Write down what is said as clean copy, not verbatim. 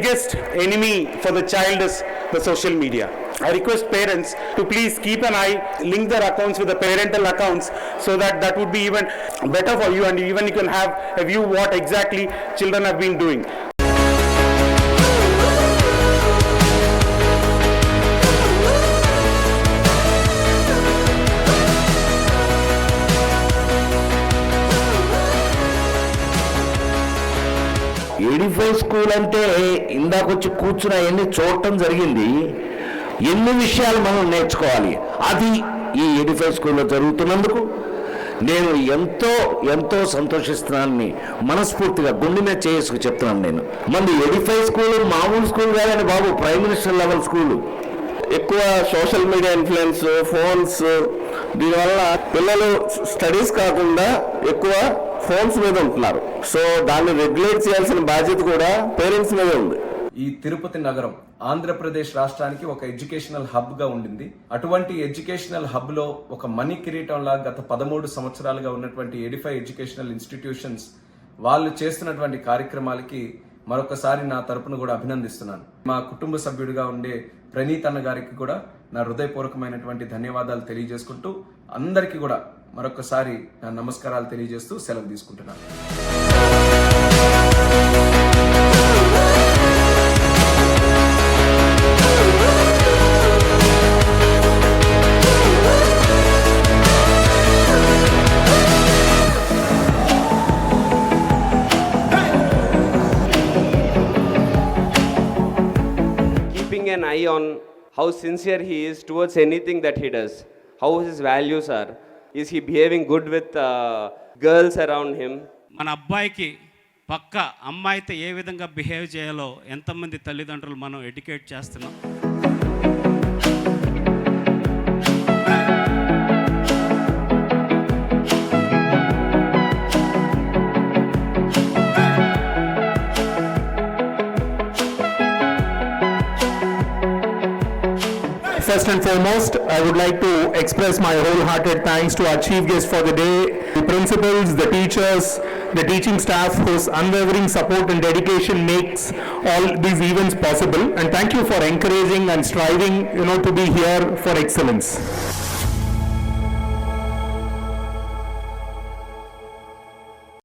biggest enemy for the child is the social media. I request parents to please keep an eye, link their accounts with the parental accounts, so that would be even better for you, and even you can have a view what exactly children have been doing. Edify school అంటే ఇందాకొచ్చి కూర్చున్న ఎన్ని చూడటం జరిగింది. ఎన్ని విషయాలు మనం నేర్చుకోవాలి, అది ఈ ఎడిఫై స్కూల్లో జరుగుతున్నందుకు నేను ఎంతో ఎంతో సంతోషిస్తున్నానని మనస్ఫూర్తిగా గుండె మీద చేసుకు చెప్తున్నాను. నేను మంది ఎడిఫై స్కూల్ మామూలు స్కూల్ కాదని బాబు, ప్రైమ్ మినిస్టర్ లెవెల్ స్కూలు. ఎక్కువ సోషల్ మీడియా ఇన్ఫ్లుయెన్స్, ఫోన్స్, దీనివల్ల పిల్లలు స్టడీస్ కాకుండా ఎక్కువ ఫోన్స్ మీద ఉంటున్నారు. సో దాన్ని రెగ్యులేట్ చేయాల్సిన బాధ్యత కూడా పేరెంట్స్ మీద ఉంది. ఈ తిరుపతి నగరం ఆంధ్రప్రదేశ్ రాష్ట్రానికి ఒక ఎడ్యుకేషనల్ హబ్ గా ఉండింది. అటువంటి ఎడ్యుకేషనల్ హబ్ లో ఒక మణి కిరీటంలా గత 13 సంవత్సరాలుగా ఉన్నటువంటి ఎడిఫై ఎడ్యుకేషనల్ ఇన్స్టిట్యూషన్స్ వాళ్ళు చేస్తున్నటువంటి కార్యక్రమాలకి మరొకసారి నా తరపున కూడా అభినందిస్తున్నాను. మా కుటుంబ సభ్యుడిగా ఉండే ప్రణీత్ అన్న గారికి కూడా నా హృదయపూర్వకమైనటువంటి ధన్యవాదాలు తెలియజేసుకుంటూ అందరికీ కూడా మరొకసారి నా నమస్కారాలు తెలియజేస్తూ సెలవు తీసుకుంటున్నాను. Keeping an eye on how sincere he is towards anything that he does, how his values are, is he behaving good with girls around him. మన అబ్బాయికి పక్క అమ్మాయితో ఏ విధంగా బిహేవ్ చేయాలో ఎంతమంది తల్లిదండ్రులు మనం ఎడ్యుకేట్ చేస్తున్నాం. First and foremost, I would like to express my wholehearted thanks to our chief guest for the day, the principals, the teachers, the teaching staff whose unwavering support and dedication makes all these events possible. And thank you for encouraging and striving, to be here for excellence.